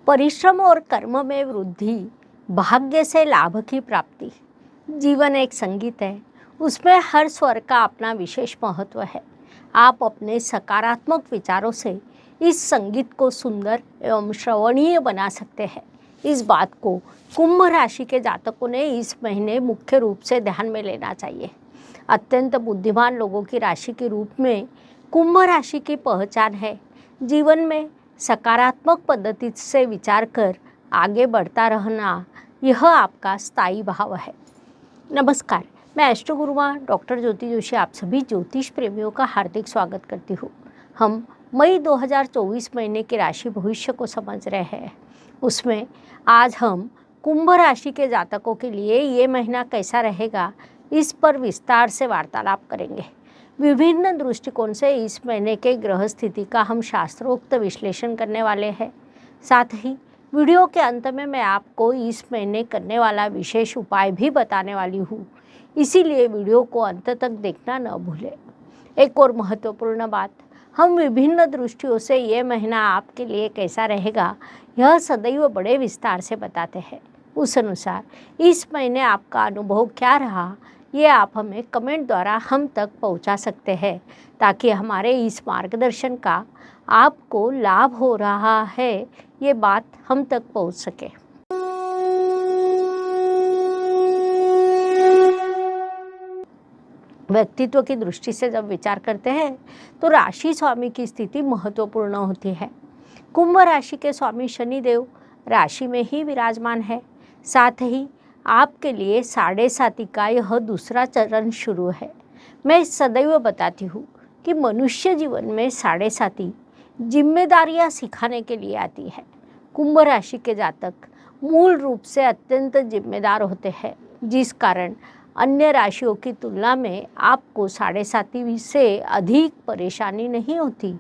परिश्रम और कर्म में वृद्धि, भाग्य से लाभ की प्राप्ति। जीवन एक संगीत है, उसमें हर स्वर का अपना विशेष महत्व है। आप अपने सकारात्मक विचारों से इस संगीत को सुंदर एवं श्रवणीय बना सकते हैं। इस बात को कुंभ राशि के जातकों ने इस महीने मुख्य रूप से ध्यान में लेना चाहिए। अत्यंत बुद्धिमान लोगों की राशि के रूप में कुंभ राशि की पहचान है। जीवन में सकारात्मक पद्धति से विचार कर आगे बढ़ता रहना, यह आपका स्थायी भाव है। नमस्कार, मैं एस्ट्रो गुरुमा डॉक्टर ज्योति जोशी आप सभी ज्योतिष प्रेमियों का हार्दिक स्वागत करती हूँ। हम मई 2024 महीने की राशि भविष्य को समझ रहे हैं। उसमें आज हम कुंभ राशि के जातकों के लिए ये महीना कैसा रहेगा, इस पर विस्तार से वार्तालाप करेंगे। विभिन्न दृष्टिकोण से इस महीने के ग्रह स्थिति का हम शास्त्रोक्त विश्लेषण करने वाले हैं। साथ ही वीडियो के अंत में मैं आपको इस महीने करने वाला विशेष उपाय भी बताने वाली हूँ, इसीलिए वीडियो को अंत तक देखना न भूलें। एक और महत्वपूर्ण बात, हम विभिन्न दृष्टियों से ये महीना आपके लिए कैसा रहेगा, यह सदैव बड़े विस्तार से बताते हैं। उस अनुसार इस महीने आपका अनुभव क्या रहा, ये आप हमें कमेंट द्वारा हम तक पहुंचा सकते हैं, ताकि हमारे इस मार्गदर्शन का आपको लाभ हो रहा है, ये बात हम तक पहुंच सके। व्यक्तित्व की दृष्टि से जब विचार करते हैं तो राशि स्वामी की स्थिति महत्वपूर्ण होती है। कुंभ राशि के स्वामी शनिदेव राशि में ही विराजमान है। साथ ही आपके लिए 7.5 का यह दूसरा चरण शुरू है। मैं सदैव बताती हूँ कि मनुष्य जीवन में 7.5 जिम्मेदारियाँ सिखाने के लिए आती है। कुंभ राशि के जातक मूल रूप से अत्यंत जिम्मेदार होते हैं, जिस कारण अन्य राशियों की तुलना में आपको 7.5 से अधिक परेशानी नहीं होती।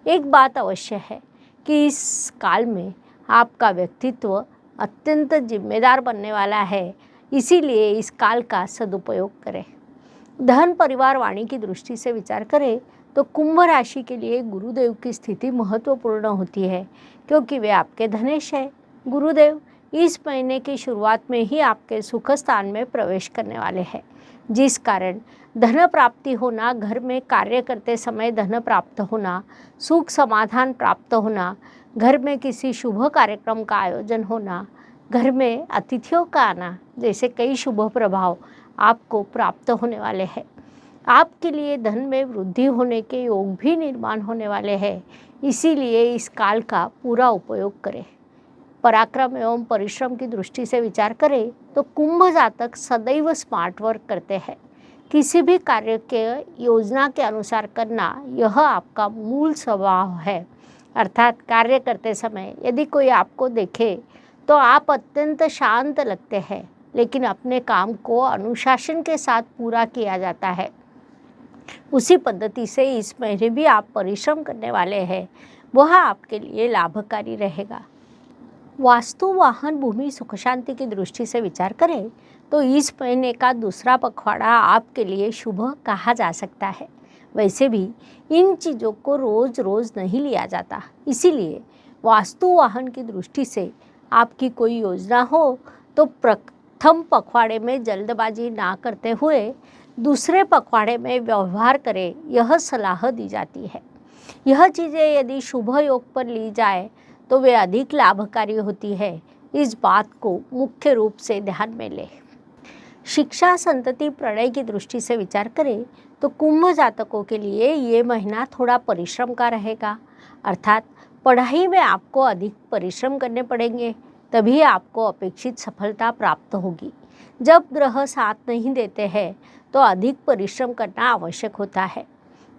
एक बात अवश्य है कि इस काल में आपका व्यक्तित्व अत्यंत जिम्मेदार बनने वाला है, इसीलिए इस काल का सदुपयोग करें। धन परिवार वाणी की दृष्टि से विचार करें तो कुंभ राशि के लिए गुरुदेव की स्थिति महत्वपूर्ण होती है, क्योंकि वे आपके धनेश हैं। गुरुदेव इस महीने की शुरुआत में ही आपके सुख स्थान में प्रवेश करने वाले हैं, जिस कारण धन प्राप्ति होना, घर में कार्य करते समय धन प्राप्त होना, सुख समाधान प्राप्त होना, घर में किसी शुभ कार्यक्रम का आयोजन होना, घर में अतिथियों का आना, जैसे कई शुभ प्रभाव आपको प्राप्त होने वाले हैं। आपके लिए धन में वृद्धि होने के योग भी निर्माण होने वाले हैं, इसीलिए इस काल का पूरा उपयोग करें। पराक्रम एवं परिश्रम की दृष्टि से विचार करें तो कुंभ जातक सदैव स्मार्ट वर्क करते हैं। किसी भी कार्य के योजना के अनुसार करना, यह आपका मूल स्वभाव है। अर्थात कार्य करते समय यदि कोई आपको देखे तो आप अत्यंत शांत लगते हैं, लेकिन अपने काम को अनुशासन के साथ पूरा किया जाता है। उसी पद्धति से इस महीने भी आप परिश्रम करने वाले हैं, वह आपके लिए लाभकारी रहेगा। वास्तु, वाहन, भूमि, सुख शांति की दृष्टि से विचार करें तो इस महीने का दूसरा पखवाड़ा आपके लिए शुभ कहा जा सकता है। वैसे भी इन चीज़ों को रोज़ रोज़ नहीं लिया जाता, इसीलिए वास्तु वाहन की दृष्टि से आपकी कोई योजना हो तो प्रथम पखवाड़े में जल्दबाजी ना करते हुए दूसरे पखवाड़े में व्यवहार करें, यह सलाह दी जाती है। यह चीज़ें यदि शुभ योग पर ली जाए तो वे अधिक लाभकारी होती है। इस बात को मुख्य रूप से ध्यान में लें। शिक्षा, संतति, प्रणय की दृष्टि से विचार करें तो कुंभ जातकों के लिए ये महीना थोड़ा परिश्रम का रहेगा। अर्थात पढ़ाई में आपको अधिक परिश्रम करने पड़ेंगे, तभी आपको अपेक्षित सफलता प्राप्त होगी। जब ग्रह साथ नहीं देते हैं तो अधिक परिश्रम करना आवश्यक होता है।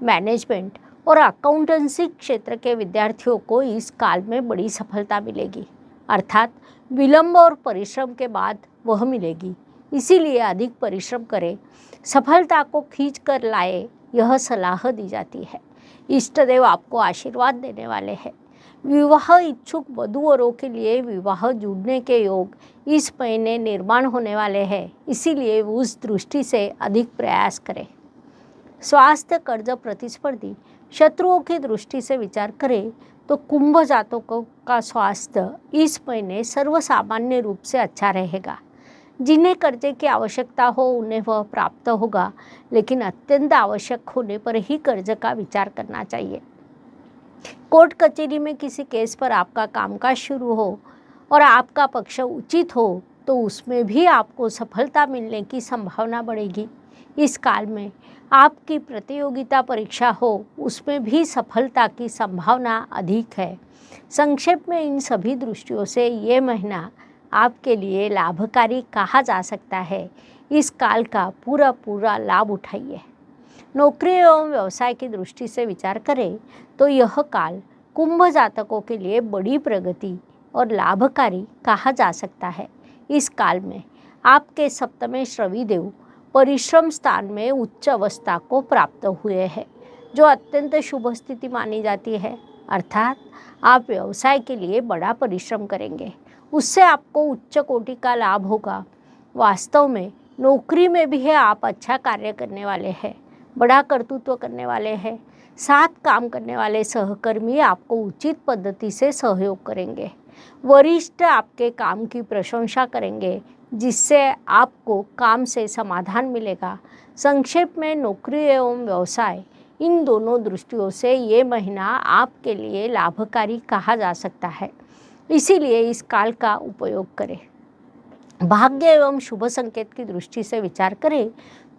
मैनेजमेंट और अकाउंटेंसी क्षेत्र के विद्यार्थियों को इस काल में बड़ी सफलता मिलेगी, अर्थात विलंब और परिश्रम के बाद वह मिलेगी। इसीलिए अधिक परिश्रम करें, सफलता को खींच कर लाए, यह सलाह दी जाती है। इष्टदेव आपको आशीर्वाद देने वाले हैं। विवाह इच्छुक वधूवरों के लिए विवाह जुड़ने के योग इस महीने निर्माण होने वाले हैं, इसीलिए उस दृष्टि से अधिक प्रयास करें। स्वास्थ्य, कर्ज, प्रतिस्पर्धी शत्रुओं की दृष्टि से विचार करें तो कुंभ जातकों का स्वास्थ्य इस महीने सर्वसामान्य रूप से अच्छा रहेगा। जिन्हें कर्जे की आवश्यकता हो उन्हें वह प्राप्त होगा, लेकिन अत्यंत आवश्यक होने पर ही कर्ज का विचार करना चाहिए। कोर्ट कचहरी में किसी केस पर आपका कामकाज शुरू हो और आपका पक्ष उचित हो तो उसमें भी आपको सफलता मिलने की संभावना बढ़ेगी। इस काल में आपकी प्रतियोगिता परीक्षा हो उसमें भी सफलता की संभावना अधिक है। संक्षेप में इन सभी दृष्टियों से ये महीना आपके लिए लाभकारी कहा जा सकता है। इस काल का पूरा लाभ उठाइए। नौकरी एवं व्यवसाय की दृष्टि से विचार करें तो यह काल कुंभ जातकों के लिए बड़ी प्रगति और लाभकारी कहा जा सकता है। इस काल में आपके सप्तमें श्रविदेव परिश्रम स्थान में उच्च अवस्था को प्राप्त हुए हैं, जो अत्यंत शुभ स्थिति मानी जाती है। अर्थात आप व्यवसाय के लिए बड़ा परिश्रम करेंगे, उससे आपको उच्च कोटि का लाभ होगा। वास्तव में नौकरी में भी आप अच्छा कार्य करने वाले हैं, बड़ा कर्तृत्व करने वाले हैं। साथ काम करने वाले सहकर्मी आपको उचित पद्धति से सहयोग करेंगे। वरिष्ठ आपके काम की प्रशंसा करेंगे, जिससे आपको काम से समाधान मिलेगा। संक्षेप में नौकरी एवं व्यवसाय इन दोनों दृष्टियों से ये महीना आपके लिए लाभकारी कहा जा सकता है, इसीलिए इस काल का उपयोग करें। भाग्य एवं शुभ संकेत की दृष्टि से विचार करें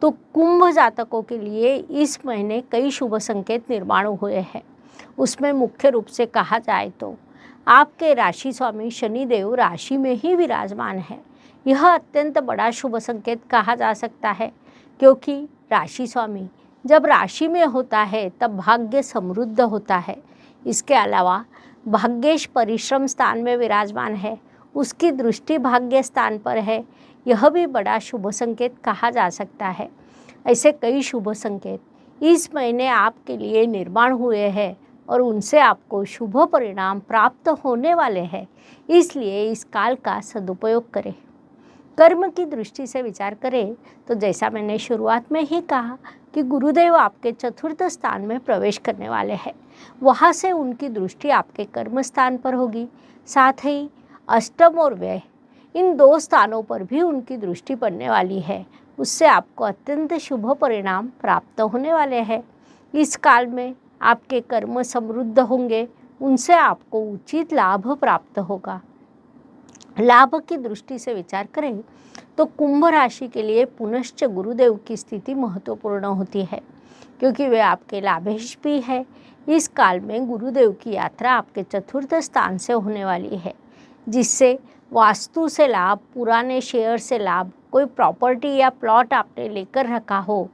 तो कुंभ जातकों के लिए इस महीने कई शुभ संकेत निर्माण हुए हैं। उसमें मुख्य रूप से कहा जाए तो आपके राशि स्वामी शनिदेव राशि में ही विराजमान है। यह अत्यंत बड़ा शुभ संकेत कहा जा सकता है, क्योंकि राशि स्वामी जब राशि में होता है तब भाग्य समृद्ध होता है। इसके अलावा भाग्येश परिश्रम स्थान में विराजमान है, उसकी दृष्टि भाग्य स्थान पर है। यह भी बड़ा शुभ संकेत कहा जा सकता है। ऐसे कई शुभ संकेत इस महीने आपके लिए निर्माण हुए हैं और उनसे आपको शुभ परिणाम प्राप्त होने वाले हैं, इसलिए इस काल का सदुपयोग करें। कर्म की दृष्टि से विचार करें तो जैसा मैंने शुरुआत में ही कहा कि गुरुदेव आपके चतुर्थ स्थान में प्रवेश करने वाले हैं। वहाँ से उनकी दृष्टि आपके कर्म स्थान पर होगी। साथ ही अष्टम और व्यय इन दो स्थानों पर भी उनकी दृष्टि पड़ने वाली है। उससे आपको अत्यंत शुभ परिणाम प्राप्त होने वाले हैं। इस काल में आपके कर्म समृद्ध होंगे, उनसे आपको उचित लाभ प्राप्त होगा। लाभ की दृष्टि से विचार करें तो कुंभ राशि के लिए पुनश्च गुरुदेव की स्थिति महत्वपूर्ण होती है, क्योंकि वे आपके लाभेश भी है। इस काल में गुरुदेव की यात्रा आपके चतुर्थ स्थान से होने वाली है, जिससे वास्तु से लाभ, पुराने शेयर से लाभ, कोई प्रॉपर्टी या प्लॉट आपने लेकर रखा हो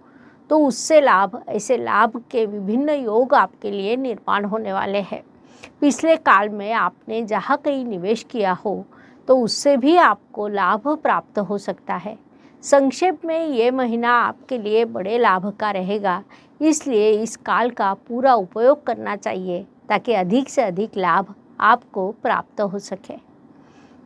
तो उससे लाभ, ऐसे लाभ के विभिन्न योग आपके लिए निर्माण होने वाले हैं। पिछले काल में आपने जहाँ कहीं निवेश किया हो तो उससे भी आपको लाभ प्राप्त हो सकता है। संक्षेप में ये महीना आपके लिए बड़े लाभ का रहेगा, इसलिए इस काल का पूरा उपयोग करना चाहिए ताकि अधिक से अधिक लाभ आपको प्राप्त हो सके।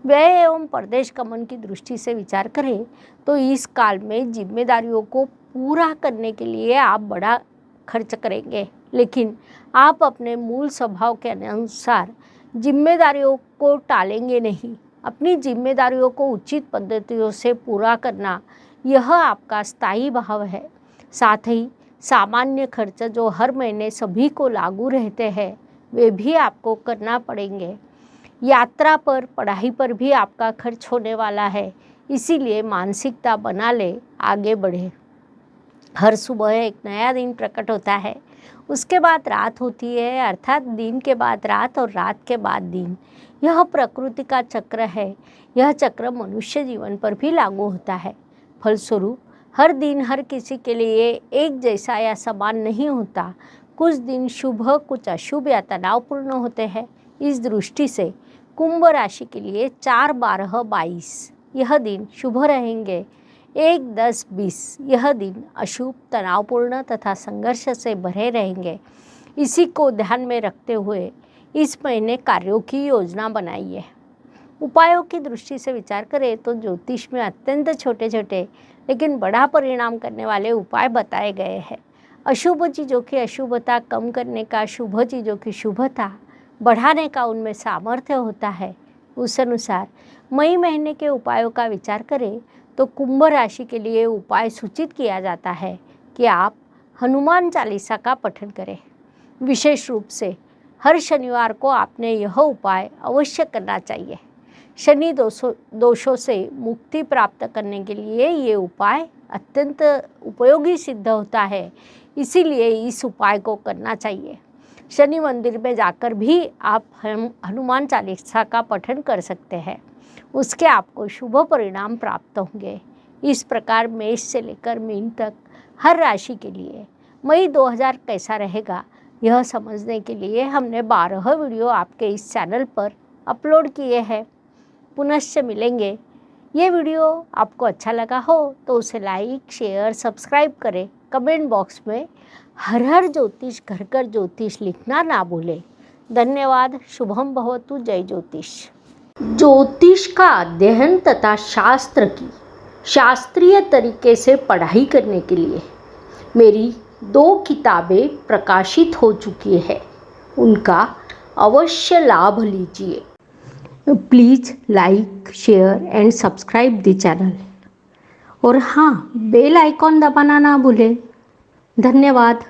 व्यय एवं परदेश गमन की दृष्टि से विचार करें तो इस काल में जिम्मेदारियों को पूरा करने के लिए आप बड़ा खर्च करेंगे, लेकिन आप अपने मूल स्वभाव के अनुसार जिम्मेदारियों को टालेंगे नहीं। अपनी जिम्मेदारियों को उचित पद्धतियों से पूरा करना यह आपका स्थायी भाव है। साथ ही सामान्य खर्च जो हर महीने सभी को लागू रहते हैं वे भी आपको करना पड़ेंगे। यात्रा पर, पढ़ाई पर भी आपका खर्च होने वाला है, इसीलिए मानसिकता बना ले, आगे बढ़े। हर सुबह एक नया दिन प्रकट होता है, उसके बाद रात होती है, अर्थात दिन के बाद रात और रात के बाद दिन। यह प्रकृति का चक्र है। यह चक्र मनुष्य जीवन पर भी लागू होता है। फलस्वरूप हर दिन हर किसी के लिए एक जैसा या समान नहीं होता। कुछ दिन शुभ, कुछ अशुभ या तनावपूर्ण होते हैं। इस दृष्टि से कुंभ राशि के लिए 4, 12, 22 यह दिन शुभ रहेंगे। 1, 10, 20 यह दिन अशुभ, तनावपूर्ण तथा संघर्ष से भरे रहेंगे। इसी को ध्यान में रखते हुए इस महीने कार्यों की योजना बनाइए। उपायों की दृष्टि से विचार करें तो ज्योतिष में अत्यंत छोटे छोटे लेकिन बड़ा परिणाम करने वाले उपाय बताए गए हैं। अशुभ चीज़ों की अशुभता कम करने का, शुभ चीज़ों की शुभता बढ़ाने का उनमें सामर्थ्य होता है। उस अनुसार मई महीने के उपायों का विचार करें तो कुंभ राशि के लिए उपाय सूचित किया जाता है कि आप हनुमान चालीसा का पठन करें। विशेष रूप से हर शनिवार को आपने यह उपाय अवश्य करना चाहिए। शनि दोषों से मुक्ति प्राप्त करने के लिए ये उपाय अत्यंत उपयोगी सिद्ध होता है, इसीलिए इस उपाय को करना चाहिए। शनि मंदिर में जाकर भी आप हनुमान चालीसा का पठन कर सकते हैं, उसके आपको शुभ परिणाम प्राप्त होंगे। इस प्रकार मेष से लेकर मीन तक हर राशि के लिए मई 2000 कैसा रहेगा, यह समझने के लिए हमने 12 वीडियो आपके इस चैनल पर अपलोड किए हैं। पुनश्च मिलेंगे। ये वीडियो आपको अच्छा लगा हो तो उसे लाइक, शेयर, सब्सक्राइब करें। कमेंट बॉक्स में हर हर ज्योतिष, घर घर ज्योतिष लिखना ना भूलें। धन्यवाद। शुभम भवतु। जय ज्योतिष। ज्योतिष का अध्ययन तथा शास्त्र की शास्त्रीय तरीके से पढ़ाई करने के लिए मेरी 2 किताबें प्रकाशित हो चुकी है, उनका अवश्य लाभ लीजिए। Please like, share and subscribe the channel. और हाँ, बेल आइकॉन दबाना ना भूलें। धन्यवाद।